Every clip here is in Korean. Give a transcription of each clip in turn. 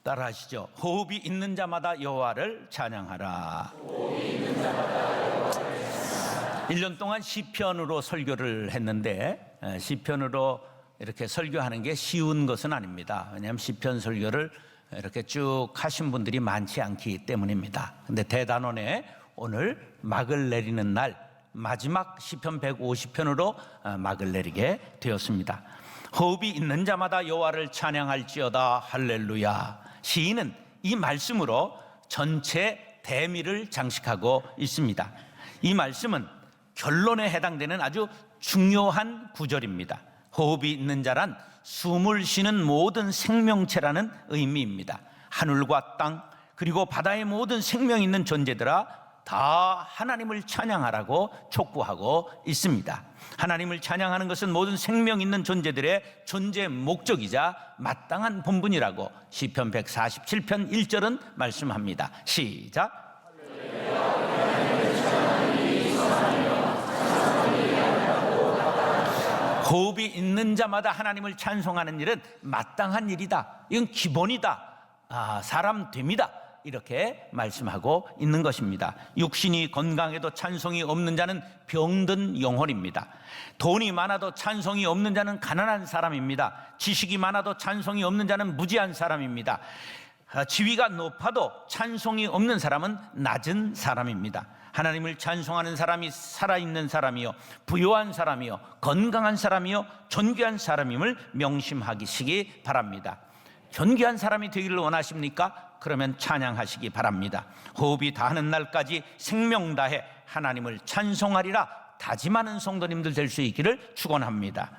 따라하시죠. 호흡이 있는 자마다 여호와를 찬양하라. 1년 동안 시편으로 설교를 했는데 시편으로 이렇게 설교하는 게 쉬운 것은 아닙니다. 왜냐하면 시편 설교를 이렇게 쭉 하신 분들이 많지 않기 때문입니다. 근데 대단원에 오늘 막을 내리는 날 마지막 시편 150편으로 막을 내리게 되었습니다. 호흡이 있는 자마다 여호와를 찬양할지어다. 할렐루야. 시인은 이 말씀으로 전체 대미를 장식하고 있습니다. 이 말씀은 결론에 해당되는 아주 중요한 구절입니다. 호흡이 있는 자란 숨을 쉬는 모든 생명체라는 의미입니다. 하늘과 땅 그리고 바다의 모든 생명 있는 존재들아 다 하나님을 찬양하라고 촉구하고 있습니다. 하나님을 찬양하는 것은 모든 생명 있는 존재들의 존재 목적이자 마땅한 본분이라고 시편 147편 1절은 말씀합니다. 시작. 호흡이 있는 자마다 하나님을 찬송하는 일은 마땅한 일이다. 이건 기본이다. 사람 됩니다. 이렇게 말씀하고 있는 것입니다. 육신이 건강해도 찬송이 없는 자는 병든 영혼입니다. 돈이 많아도 찬송이 없는 자는 가난한 사람입니다. 지식이 많아도 찬송이 없는 자는 무지한 사람입니다. 지위가 높아도 찬송이 없는 사람은 낮은 사람입니다. 하나님을 찬송하는 사람이 살아있는 사람이요 부요한 사람이요 건강한 사람이요 존귀한 사람임을 명심하시기 바랍니다. 존귀한 사람이 되기를 원하십니까? 그러면 찬양하시기 바랍니다. 호흡이 다하는 날까지 생명 다해 하나님을 찬송하리라 다짐하는 성도님들 될 수 있기를 축원합니다.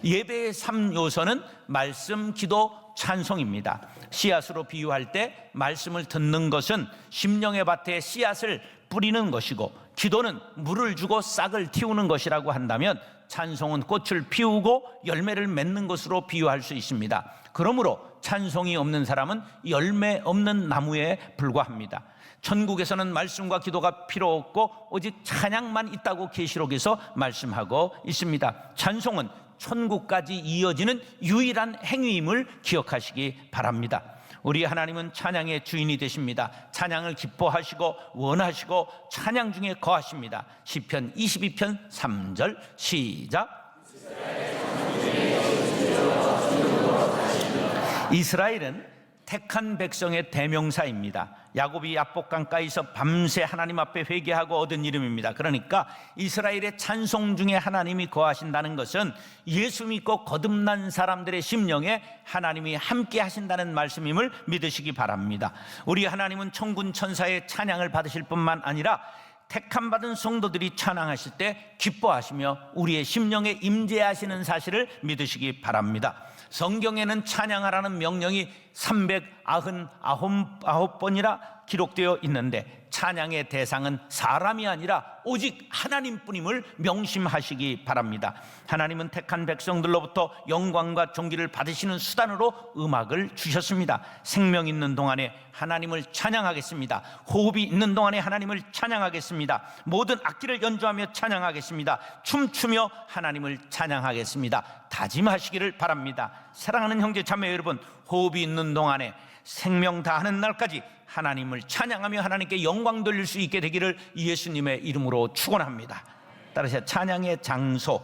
예배의 3요소는 말씀, 기도, 찬송입니다. 씨앗으로 비유할 때 말씀을 듣는 것은 심령의 밭에 씨앗을 뿌리는 것이고 기도는 물을 주고 싹을 틔우는 것이라고 한다면 찬송은 꽃을 피우고 열매를 맺는 것으로 비유할 수 있습니다. 그러므로 찬송이 없는 사람은 열매 없는 나무에 불과합니다. 천국에서는 말씀과 기도가 필요 없고 오직 찬양만 있다고 계시록에서 말씀하고 있습니다. 찬송은 천국까지 이어지는 유일한 행위임을 기억하시기 바랍니다. 우리 하나님은 찬양의 주인이 되십니다. 찬양을 기뻐하시고 원하시고 찬양 중에 거하십니다. 시편 22편 3절 시작. 이스라엘은 택한 백성의 대명사입니다. 야곱이 야복강가에서 밤새 하나님 앞에 회개하고 얻은 이름입니다. 그러니까 이스라엘의 찬송 중에 하나님이 거하신다는 것은 예수 믿고 거듭난 사람들의 심령에 하나님이 함께 하신다는 말씀임을 믿으시기 바랍니다. 우리 하나님은 천군 천사의 찬양을 받으실 뿐만 아니라 택함 받은 성도들이 찬양하실 때 기뻐하시며 우리의 심령에 임재하시는 사실을 믿으시기 바랍니다. 성경에는 찬양하라는 명령이 399번이나 기록되어 있는데 찬양의 대상은 사람이 아니라 오직 하나님뿐임을 명심하시기 바랍니다. 하나님은 택한 백성들로부터 영광과 존귀를 받으시는 수단으로 음악을 주셨습니다. 생명 있는 동안에 하나님을 찬양하겠습니다. 호흡이 있는 동안에 하나님을 찬양하겠습니다. 모든 악기를 연주하며 찬양하겠습니다. 춤추며 하나님을 찬양하겠습니다. 다짐하시기를 바랍니다. 사랑하는 형제 자매 여러분, 호흡이 있는 동안에 생명 다하는 날까지 하나님을 찬양하며 하나님께 영광 돌릴 수 있게 되기를 예수님의 이름으로 축원합니다. 따라서 찬양의 장소.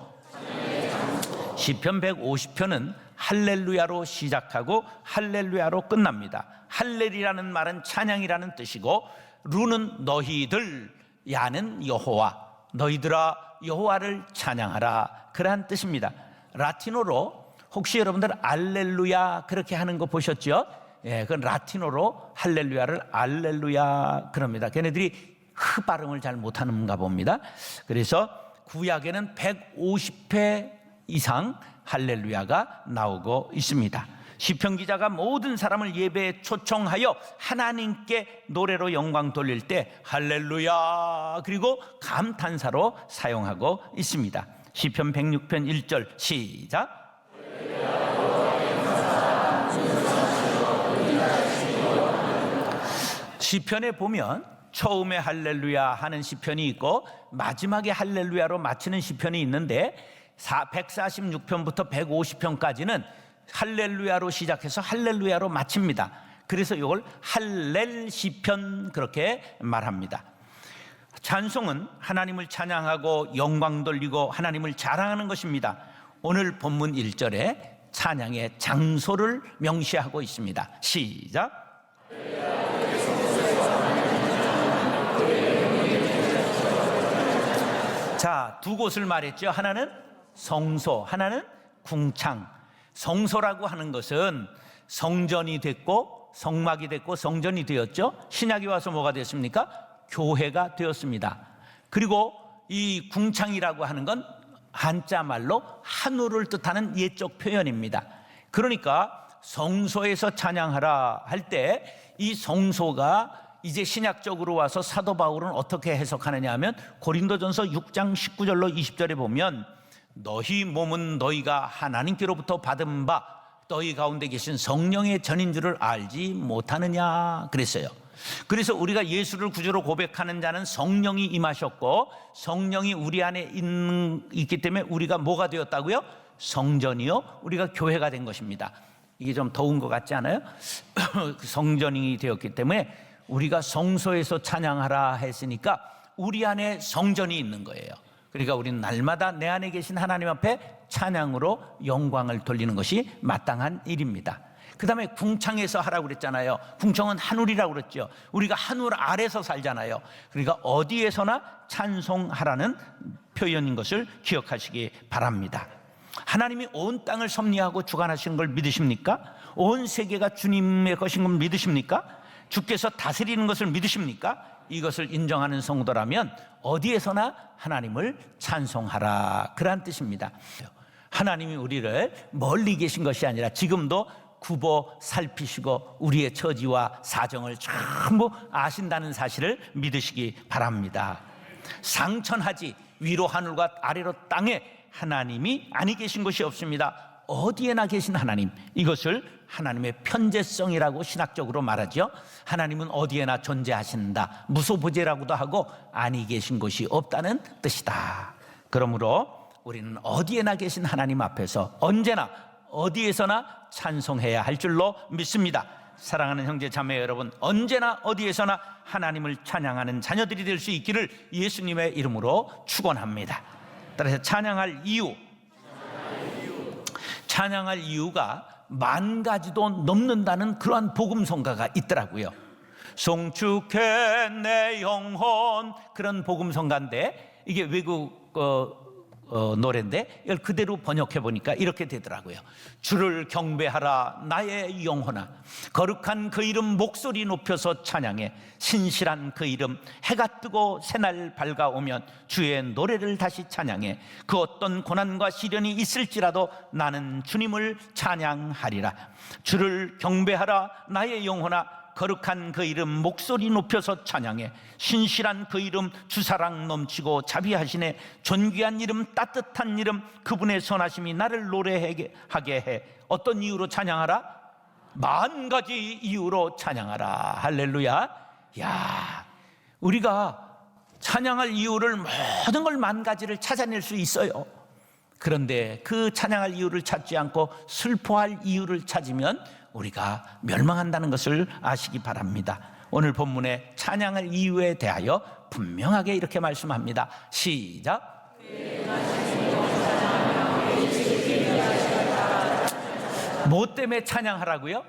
시편 150편은 할렐루야로 시작하고 할렐루야로 끝납니다. 할렐이라는 말은 찬양이라는 뜻이고 루는 너희들, 야는 여호와, 너희들아 여호와를 찬양하라, 그러한 뜻입니다. 라틴어로 혹시 여러분들 알렐루야 그렇게 하는 거 보셨죠? 예, 그건 라틴어로 할렐루야를 알렐루야 그럽니다. 걔네들이 흐 발음을 잘 못하는가 봅니다. 그래서 구약에는 150회 이상 할렐루야가 나오고 있습니다. 시편 기자가 모든 사람을 예배에 초청하여 하나님께 노래로 영광 돌릴 때 할렐루야 그리고 감탄사로 사용하고 있습니다. 시편 106편 1절 시작. 시편에 보면 처음에 할렐루야 하는 시편이 있고 마지막에 할렐루야로 마치는 시편이 있는데 146편부터 150편까지는 할렐루야로 시작해서 할렐루야로 마칩니다. 그래서 이걸 할렐 시편 그렇게 말합니다. 찬송은 하나님을 찬양하고 영광 돌리고 하나님을 자랑하는 것입니다. 오늘 본문 1절에 찬양의 장소를 명시하고 있습니다. 시작. 자, 두 곳을 말했죠. 하나는 성소, 하나는 궁창. 성소라고 하는 것은 성전이 됐고 성막이 됐고 성전이 되었죠. 신약이 와서 뭐가 됐습니까? 교회가 되었습니다. 그리고 이 궁창이라고 하는 건 한자 말로 하늘을 뜻하는 예적 표현입니다. 그러니까 성소에서 찬양하라 할 때 이 성소가 이제 신약적으로 와서 사도 바울은 어떻게 해석하느냐 하면 고린도전서 6장 19절로 20절에 보면 너희 몸은 너희가 하나님께로부터 받은 바 너희 가운데 계신 성령의 전인 줄을 알지 못하느냐 그랬어요. 그래서 우리가 예수를 구주로 고백하는 자는 성령이 임하셨고 성령이 우리 안에 있기 때문에 우리가 뭐가 되었다고요? 성전이요, 우리가 교회가 된 것입니다. 이게 좀 더운 것 같지 않아요? 성전이 되었기 때문에 우리가 성소에서 찬양하라 했으니까 우리 안에 성전이 있는 거예요. 그러니까 우리는 날마다 내 안에 계신 하나님 앞에 찬양으로 영광을 돌리는 것이 마땅한 일입니다. 그 다음에 궁창에서 하라고 그랬잖아요. 궁창은 하늘이라고 그랬죠. 우리가 하늘 아래서 살잖아요. 그러니까 어디에서나 찬송하라는 표현인 것을 기억하시기 바랍니다. 하나님이 온 땅을 섭리하고 주관하시는 걸 믿으십니까? 온 세계가 주님의 것인 걸 믿으십니까? 주께서 다스리는 것을 믿으십니까? 이것을 인정하는 성도라면 어디에서나 하나님을 찬송하라, 그런 뜻입니다. 하나님이 우리를 멀리 계신 것이 아니라 지금도 굽어 살피시고 우리의 처지와 사정을 전부 아신다는 사실을 믿으시기 바랍니다. 상천하지 위로 하늘과 아래로 땅에 하나님이 아니 계신 것이 없습니다. 어디에나 계신 하나님, 이것을 하나님의 편재성이라고 신학적으로 말하죠. 하나님은 어디에나 존재하신다, 무소부재라고도 하고 아니 계신 곳이 없다는 뜻이다. 그러므로 우리는 어디에나 계신 하나님 앞에서 언제나 어디에서나 찬송해야 할 줄로 믿습니다. 사랑하는 형제 자매 여러분, 언제나 어디에서나 하나님을 찬양하는 자녀들이 될 수 있기를 예수님의 이름으로 축원합니다. 따라서 찬양할 이유가 10,000가지도 넘는다는 그러한 복음성가가 있더라고요. 송축해 내 영혼, 그런 복음성가인데 이게 외국 노래인데 이걸 그대로 번역해 보니까 이렇게 되더라고요. 주를 경배하라 나의 영혼아, 거룩한 그 이름 목소리 높여서 찬양해. 신실한 그 이름 해가 뜨고 새날 밝아오면 주의 노래를 다시 찬양해. 그 어떤 고난과 시련이 있을지라도 나는 주님을 찬양하리라. 주를 경배하라 나의 영혼아, 거룩한 그 이름 목소리 높여서 찬양해. 신실한 그 이름 주사랑 넘치고 자비하시네. 존귀한 이름 따뜻한 이름 그분의 선하심이 나를 노래하게 해. 어떤 이유로 찬양하라? 10,000가지 이유로 찬양하라. 할렐루야. 야, 우리가 찬양할 이유를 모든 걸 10,000가지를 찾아낼 수 있어요. 그런데 그 찬양할 이유를 찾지 않고 슬퍼할 이유를 찾으면 우리가 멸망한다는 것을 아시기 바랍니다. 오늘 본문의 찬양할 이유에 대하여 분명하게 이렇게 말씀합니다. 시작. 뭐 때문에 찬양하라고요?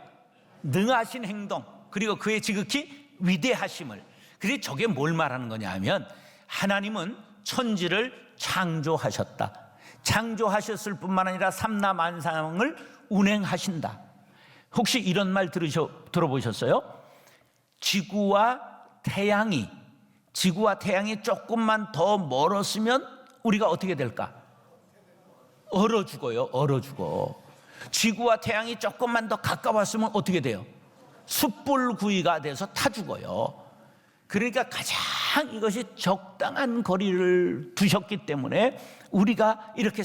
능하신 행동, 그리고 그의 지극히 위대하심을. 그래서 저게 뭘 말하는 거냐 하면 하나님은 천지를 창조하셨다. 창조하셨을 뿐만 아니라 삼라만상을 운행하신다. 혹시 이런 말 들어보셨어요? 지구와 태양이 조금만 더 멀었으면 우리가 어떻게 될까? 얼어 죽어요. 얼어 죽어. 지구와 태양이 조금만 더 가까웠으면 어떻게 돼요? 숯불구이가 돼서 타 죽어요. 그러니까 가장 이것이 적당한 거리를 두셨기 때문에 우리가 이렇게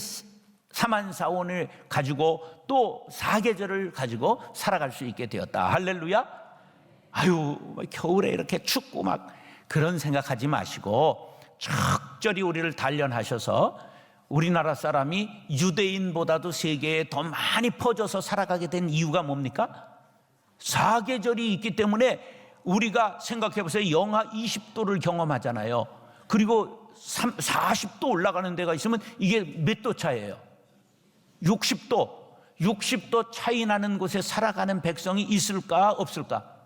사만사원을 가지고 또 사계절을 가지고 살아갈 수 있게 되었다. 할렐루야. 아유, 겨울에 이렇게 춥고 막 그런 생각하지 마시고 적절히 우리를 단련하셔서 우리나라 사람이 유대인보다도 세계에 더 많이 퍼져서 살아가게 된 이유가 뭡니까? 사계절이 있기 때문에 우리가 생각해 보세요. 영하 20도를 경험하잖아요. 그리고 40도 올라가는 데가 있으면 이게 몇 도 차이예요? 60도 차이 나는 곳에 살아가는 백성이 있을까 없을까?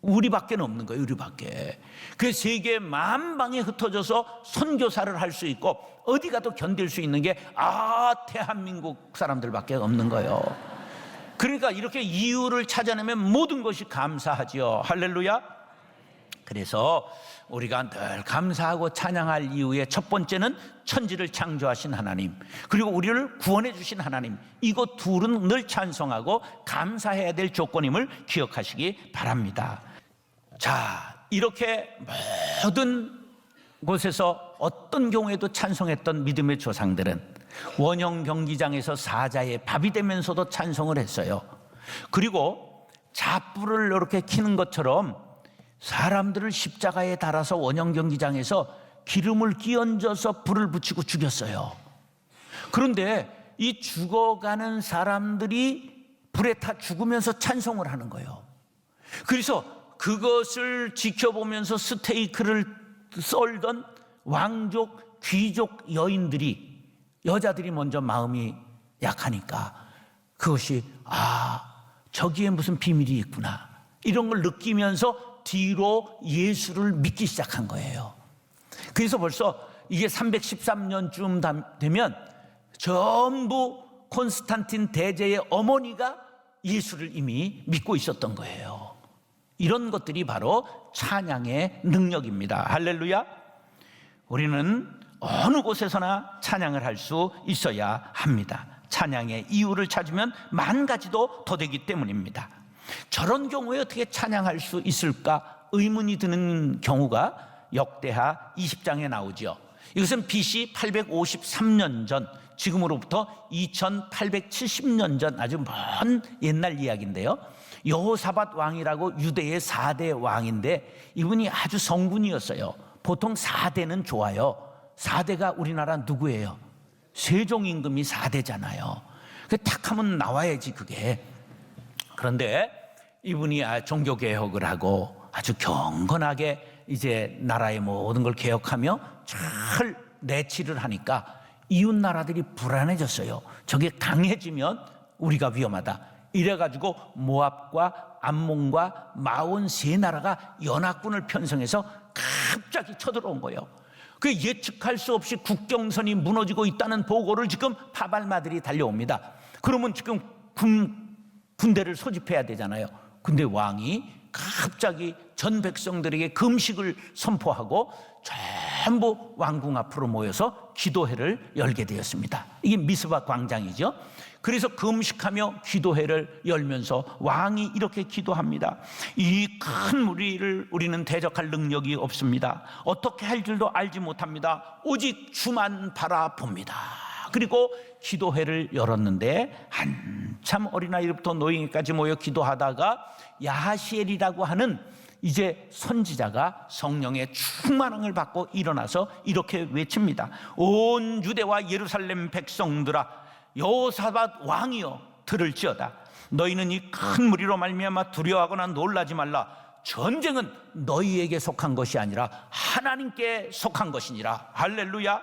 우리밖에 없는 거예요. 우리밖에. 그 세계 만방에 흩어져서 선교사를 할 수 있고 어디 가도 견딜 수 있는 게 대한민국 사람들밖에 없는 거예요. 그러니까 이렇게 이유를 찾아내면 모든 것이 감사하지요. 할렐루야. 그래서 우리가 늘 감사하고 찬양할 이유의 첫 번째는 천지를 창조하신 하나님, 그리고 우리를 구원해 주신 하나님, 이거 둘은 늘 찬송하고 감사해야 될 조건임을 기억하시기 바랍니다. 자, 이렇게 모든 곳에서 어떤 경우에도 찬송했던 믿음의 조상들은 원형 경기장에서 사자의 밥이 되면서도 찬송을 했어요. 그리고 잣불을 이렇게 켜는 것처럼 사람들을 십자가에 달아서 원형 경기장에서 기름을 끼얹어서 불을 붙이고 죽였어요. 그런데 이 죽어가는 사람들이 불에 타 죽으면서 찬송을 하는 거예요. 그래서 그것을 지켜보면서 스테이크를 썰던 왕족, 귀족 여인들이, 여자들이 먼저 마음이 약하니까 그것이 저기에 무슨 비밀이 있구나, 이런 걸 느끼면서 뒤로 예수를 믿기 시작한 거예요. 그래서 벌써 이게 313년쯤 되면 전부 콘스탄틴 대제의 어머니가 예수를 이미 믿고 있었던 거예요. 이런 것들이 바로 찬양의 능력입니다. 할렐루야. 우리는 어느 곳에서나 찬양을 할 수 있어야 합니다. 찬양의 이유를 찾으면 만 가지도 더 되기 때문입니다. 저런 경우에 어떻게 찬양할 수 있을까 의문이 드는 경우가 역대하 20장에 나오죠. 이것은 BC 853년 전, 지금으로부터 2870년 전 아주 먼 옛날 이야기인데요. 여호사밧 왕이라고 유대의 4대 왕인데 이분이 아주 성군이었어요. 보통 4대는 좋아요. 4대가 우리나라 누구예요? 세종 임금이 4대잖아요. 탁 하면 나와야지 그게. 그런데 이분이 종교개혁을 하고 아주 경건하게 이제 나라의 모든 걸 개혁하며 잘 내치를 하니까 이웃 나라들이 불안해졌어요. 저게 강해지면 우리가 위험하다. 이래가지고 모압과 암몬과 마온 세 나라가 연합군을 편성해서 갑자기 쳐들어온 거예요. 그 예측할 수 없이 국경선이 무너지고 있다는 보고를 지금 파발마들이 달려옵니다. 그러면 지금 군대를 소집해야 되잖아요. 근데 왕이 갑자기 전 백성들에게 금식을 선포하고 전부 왕궁 앞으로 모여서 기도회를 열게 되었습니다. 이게 미스바 광장이죠. 그래서 금식하며 기도회를 열면서 왕이 이렇게 기도합니다. 이 큰 무리를 우리는 대적할 능력이 없습니다. 어떻게 할 줄도 알지 못합니다. 오직 주만 바라봅니다. 그리고 기도회를 열었는데 한참 어린아이부터 노인까지 모여 기도하다가 야하시엘이라고 하는 이제 선지자가 성령의 충만함을 받고 일어나서 이렇게 외칩니다. 온 유대와 예루살렘 백성들아, 여호사밧 왕이여 들을지어다. 너희는 이 큰 무리로 말미암아 두려워하거나 놀라지 말라. 전쟁은 너희에게 속한 것이 아니라 하나님께 속한 것이니라. 할렐루야.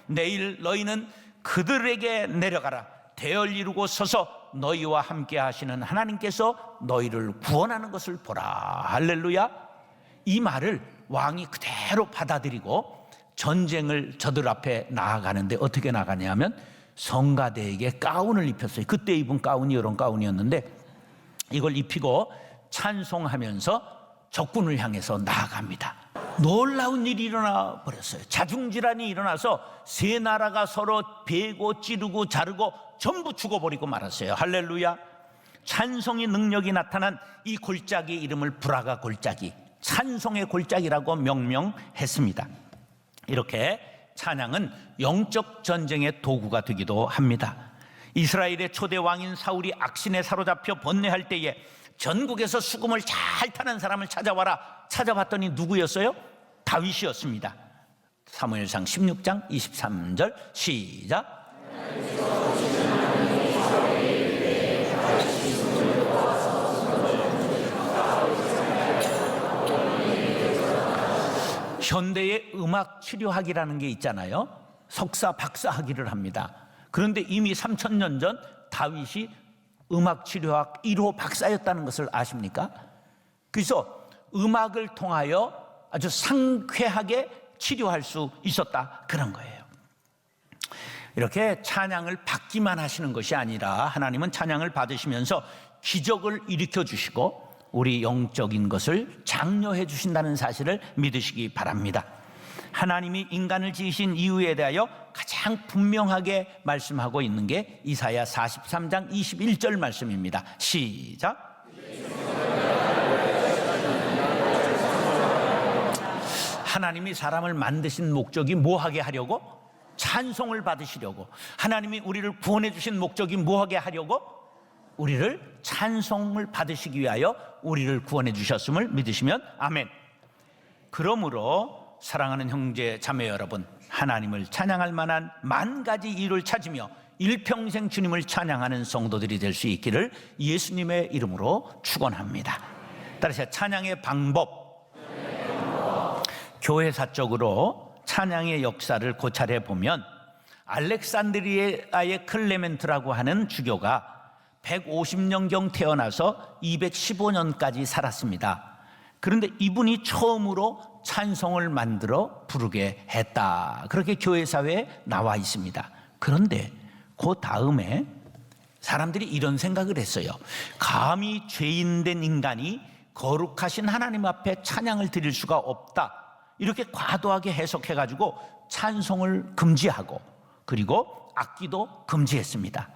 내일 너희는 그들에게 내려가라. 대열 이루고 서서 너희와 함께 하시는 하나님께서 너희를 구원하는 것을 보라. 할렐루야. 이 말을 왕이 그대로 받아들이고 전쟁을 저들 앞에 나아가는데 어떻게 나가냐면 성가대에게 가운을 입혔어요. 그때 입은 가운이 이런 가운이었는데 이걸 입히고 찬송하면서 적군을 향해서 나아갑니다. 놀라운 일이 일어나 버렸어요. 자중질환이 일어나서 세 나라가 서로 베고 찌르고 자르고 전부 죽어버리고 말았어요. 할렐루야. 찬송의 능력이 나타난 이 골짜기 이름을 브라가 골짜기, 찬송의 골짜기라고 명명했습니다. 이렇게 찬양은 영적 전쟁의 도구가 되기도 합니다. 이스라엘의 초대 왕인 사울이 악신에 사로잡혀 번뇌할 때에 전국에서 수금을 잘 타는 사람을 찾아와라. 찾아봤더니 누구였어요? 다윗이었습니다. 사무엘상 16장 23절 시작. 현대의 음악 치료학이라는 게 있잖아요. 석사, 박사 학위를 합니다. 그런데 이미 3000년 전 다윗이 음악 치료학 1호 박사였다는 것을 아십니까? 그래서 음악을 통하여 아주 상쾌하게 치료할 수 있었다, 그런 거예요. 이렇게 찬양을 받기만 하시는 것이 아니라 하나님은 찬양을 받으시면서 기적을 일으켜 주시고 우리 영적인 것을 장려해 주신다는 사실을 믿으시기 바랍니다. 하나님이 인간을 지으신 이유에 대하여 가장 분명하게 말씀하고 있는 게 이사야 43장 21절 말씀입니다. 시작. 하나님이 사람을 만드신 목적이 뭐하게 하려고? 찬송을 받으시려고. 하나님이 우리를 구원해 주신 목적이 뭐하게 하려고? 우리를 찬송을 받으시기 위하여 우리를 구원해 주셨음을 믿으시면 아멘. 그러므로 사랑하는 형제 자매 여러분, 하나님을 찬양할 만한 만 가지 이유를 찾으며 일평생 주님을 찬양하는 성도들이 될 수 있기를 예수님의 이름으로 축원합니다. 따라서 찬양의 방법, 교회사적으로 찬양의 역사를 고찰해 보면 알렉산드리아의 클레멘트라고 하는 주교가 150년경 태어나서 215년까지 살았습니다. 그런데 이분이 처음으로 찬송을 만들어 부르게 했다, 그렇게 교회사회에 나와 있습니다. 그런데 그 다음에 사람들이 이런 생각을 했어요. 감히 죄인된 인간이 거룩하신 하나님 앞에 찬양을 드릴 수가 없다, 이렇게 과도하게 해석해가지고 찬송을 금지하고 그리고 악기도 금지했습니다.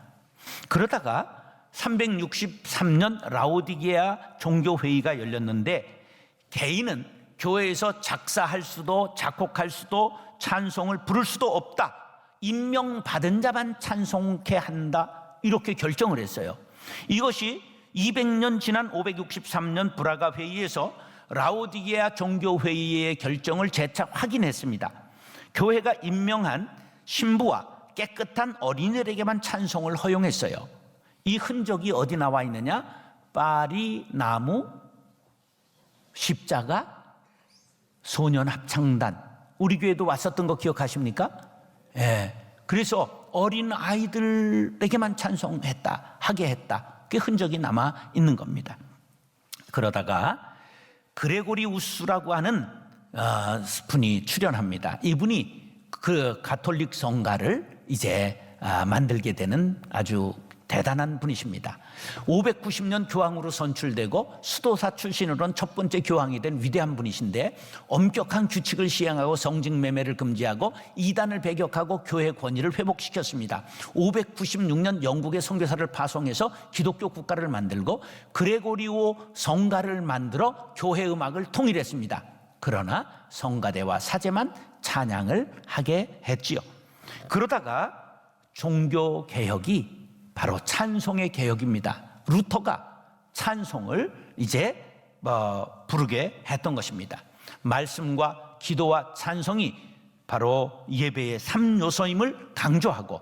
그러다가 363년 라오디게아 종교회의가 열렸는데 개인은 교회에서 작사할 수도 작곡할 수도 찬송을 부를 수도 없다, 임명받은 자만 찬송케 한다, 이렇게 결정을 했어요. 이것이 200년 지난 563년 브라가 회의에서 라오디게아 종교회의의 결정을 재차 확인했습니다. 교회가 임명한 신부와 깨끗한 어린이들에게만 찬송을 허용했어요. 이 흔적이 어디 나와 있느냐? 파리 나무, 십자가, 소년 합창단, 우리 교회도 왔었던 거 기억하십니까? 예. 그래서 어린 아이들에게만 찬송했다, 하게 했다, 그 흔적이 남아 있는 겁니다. 그러다가 그레고리우스라고 하는 분이 출연합니다. 이분이 그 가톨릭 성가를 이제 만들게 되는 아주 대단한 분이십니다. 590년 교황으로 선출되고 수도사 출신으로는 첫 번째 교황이 된 위대한 분이신데 엄격한 규칙을 시행하고 성직 매매를 금지하고 이단을 배격하고 교회 권위를 회복시켰습니다. 596년 영국의 선교사를 파송해서 기독교 국가를 만들고 그레고리오 성가를 만들어 교회 음악을 통일했습니다. 그러나 성가대와 사제만 찬양을 하게 했지요. 그러다가 종교개혁이 바로 찬송의 개혁입니다. 루터가 찬송을 이제 부르게 했던 것입니다. 말씀과 기도와 찬송이 바로 예배의 3요소임을 강조하고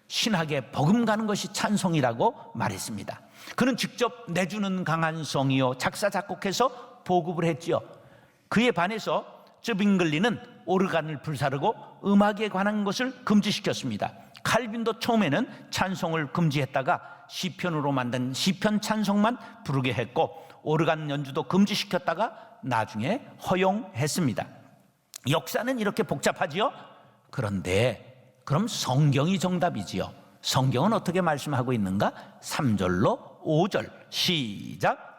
신학에 버금가는 것이 찬송이라고 말했습니다. 그는 직접 내주는 강한 성이요 작사 작곡해서 보급을 했지요. 그에 반해서 쯔빙글리는 오르간을 불사르고 음악에 관한 것을 금지시켰습니다. 칼빈도 처음에는 찬송을 금지했다가 시편으로 만든 시편 찬송만 부르게 했고 오르간 연주도 금지시켰다가 나중에 허용했습니다. 역사는 이렇게 복잡하지요? 그런데 그럼 성경이 정답이지요. 성경은 어떻게 말씀하고 있는가? 3절로 5절 시작.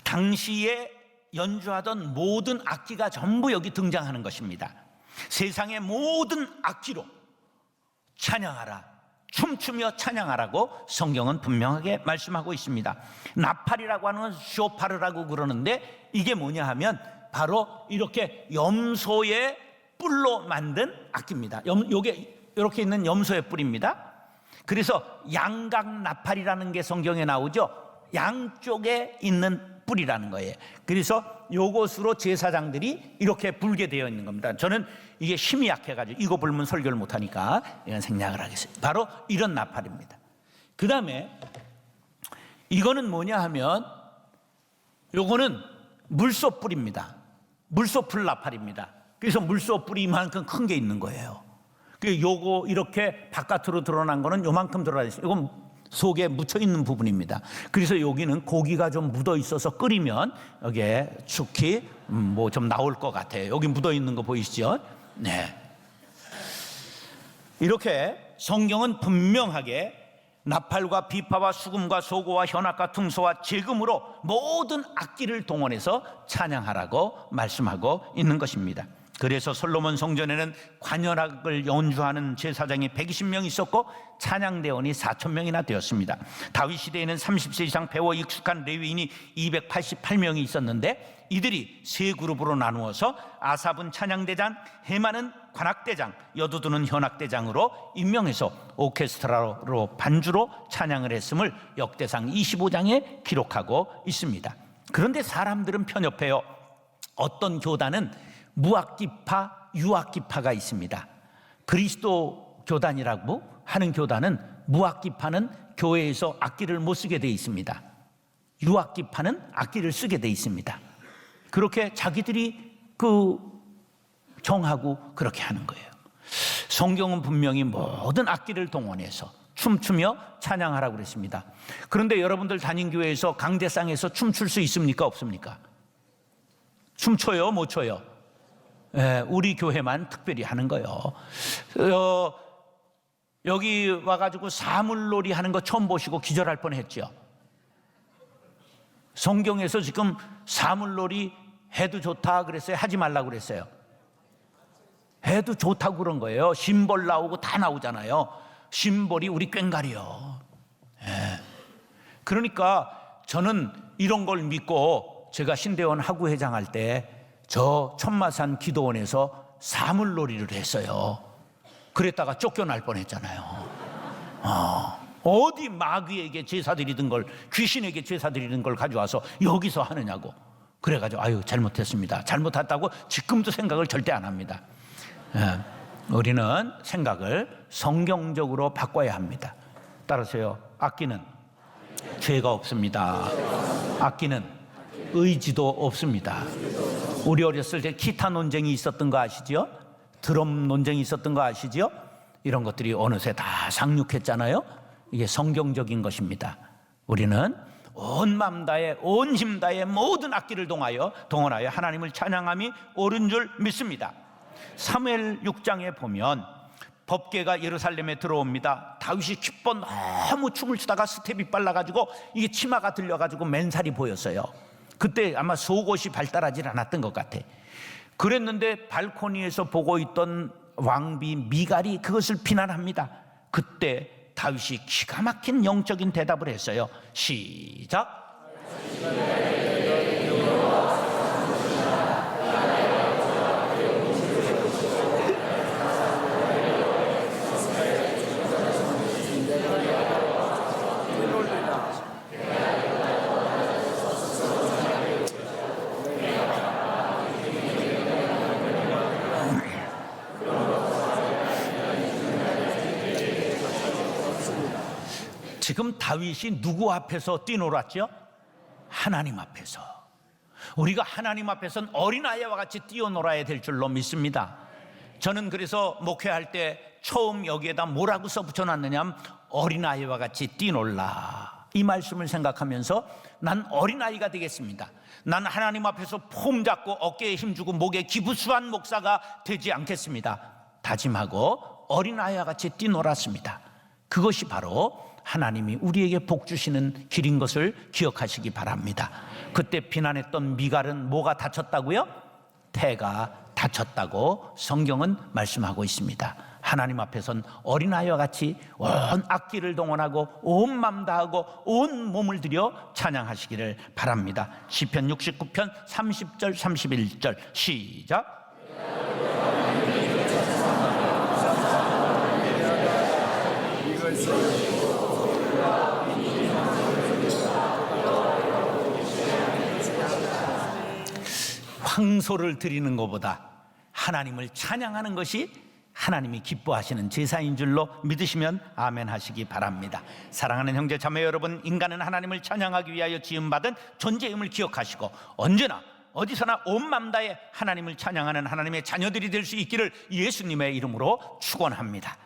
당시에 연주하던 모든 악기가 전부 여기 등장하는 것입니다. 세상의 모든 악기로 찬양하라, 춤추며 찬양하라고 성경은 분명하게 말씀하고 있습니다. 나팔이라고 하는 건 쇼파르라고 그러는데 이게 뭐냐 하면 바로 이렇게 염소의 뿔로 만든 악기입니다. 요게 이렇게 있는 염소의 뿔입니다. 그래서 양각 나팔이라는 게 성경에 나오죠. 양쪽에 있는 뿔이라는 거예요. 그래서 요것으로 제사장들이 이렇게 불게 되어 있는 겁니다. 저는 이게 힘이 약해가지고 이거 불면 설교를 못하니까 이건 생략을 하겠습니다. 바로 이런 나팔입니다. 그 다음에 이거는 뭐냐 하면 요거는 물소뿔입니다. 물소풀 나팔입니다. 그래서 물소뿔이 이만큼 큰 게 있는 거예요. 요거 이렇게 바깥으로 드러난 거는 요만큼 드러나 있어요. 이건 속에 묻혀 있는 부분입니다. 그래서 여기는 고기가 좀 묻어 있어서 끓이면 여기에 죽기 뭐 좀 나올 것 같아요. 여기 묻어 있는 거 보이시죠? 네. 이렇게 성경은 분명하게 나팔과 비파와 수금과 소고와 현악과 퉁소와 재금으로 모든 악기를 동원해서 찬양하라고 말씀하고 있는 것입니다. 그래서 솔로몬 성전에는 관현악을 연주하는 제사장이 120명 있었고 찬양대원이 4,000명이나 되었습니다. 다윗 시대에는 30세 이상 배워 익숙한 레위인이 288명이 있었는데 이들이 세 그룹으로 나누어서 아삽은 찬양대장, 헤만은 관악대장, 여두두는 현악대장으로 임명해서 오케스트라로 반주로 찬양을 했음을 역대상 25장에 기록하고 있습니다. 그런데 사람들은 편협해요. 어떤 교단은 무악기파, 유악기파가 있습니다. 그리스도 교단이라고 하는 교단은 무악기파는 교회에서 악기를 못 쓰게 돼 있습니다. 유악기파는 악기를 쓰게 돼 있습니다. 그렇게 자기들이 정하고 그렇게 하는 거예요. 성경은 분명히 모든 악기를 동원해서 춤추며 찬양하라고 그랬습니다. 그런데 여러분들 다닌 교회에서 강대상에서 춤출 수 있습니까? 없습니까? 춤춰요? 못 춰요? 우리 교회만 특별히 하는 거예요. 여기 와가지고 사물놀이 하는 거 처음 보시고 기절할 뻔했죠. 성경에서 지금 사물놀이 해도 좋다 그랬어요? 하지 말라고 그랬어요? 해도 좋다고 그런 거예요. 심벌 나오고 다 나오잖아요. 심벌이 우리 꽹과리요. 그러니까 저는 이런 걸 믿고 제가 신대원 하구회장 할 때 저 천마산 기도원에서 사물놀이를 했어요. 그랬다가 쫓겨날 뻔했잖아요. 어디 마귀에게 제사 드리던 걸, 귀신에게 제사 드리는 걸 가져와서 여기서 하느냐고. 그래가지고 아유 잘못했습니다. 잘못했다고 지금도 생각을 절대 안 합니다. 우리는 생각을 성경적으로 바꿔야 합니다. 따라서요, 악기는 죄가 없습니다. 악기는 의지도 없습니다. 우리 어렸을 때 기타 논쟁이 있었던 거 아시죠? 드럼 논쟁이 있었던 거 아시죠? 이런 것들이 어느새 다 상륙했잖아요. 이게 성경적인 것입니다. 우리는 온 맘 다해 온 힘 다해 모든 악기를 동원하여 하나님을 찬양함이 옳은 줄 믿습니다. 사무엘 6장에 보면 법궤가 예루살렘에 들어옵니다. 다윗이 기뻐 너무 춤을 추다가 스텝이 빨라가지고 이게 치마가 들려가지고 맨살이 보였어요. 그때 아마 속옷이 발달하지 않았던 것 같아. 그랬는데 발코니에서 보고 있던 왕비 미갈이 그것을 비난합니다. 그때 다윗이 기가 막힌 영적인 대답을 했어요. 시작. 지금 다윗이 누구 앞에서 뛰놀았죠? 하나님 앞에서. 우리가 하나님 앞에서는 어린아이와 같이 뛰어놀아야 될 줄로 믿습니다. 저는 그래서 목회할 때 처음 여기에다 뭐라고 써붙여놨느냐 하면 어린아이와 같이 뛰놀라, 이 말씀을 생각하면서 난 어린아이가 되겠습니다. 난 하나님 앞에서 폼 잡고 어깨에 힘주고 목에 기부수한 목사가 되지 않겠습니다. 다짐하고 어린아이와 같이 뛰놀았습니다. 그것이 바로 하나님이 우리에게 복 주시는 길인 것을 기억하시기 바랍니다. 그때 비난했던 미갈은 뭐가 다쳤다고요? 태가 다쳤다고 성경은 말씀하고 있습니다. 하나님 앞에선 어린아이와 같이 온 악기를 동원하고 온 맘 다하고 온 몸을 들여 찬양하시기를 바랍니다. 시편 69편 30절 31절 시작. 황소를 드리는 것보다 하나님을 찬양하는 것이 하나님이 기뻐하시는 제사인 줄로 믿으시면 아멘 하시기 바랍니다. 사랑하는 형제 자매 여러분, 인간은 하나님을 찬양하기 위하여 지음받은 존재임을 기억하시고 언제나 어디서나 온 맘 다해 하나님을 찬양하는 하나님의 자녀들이 될 수 있기를 예수님의 이름으로 축원합니다.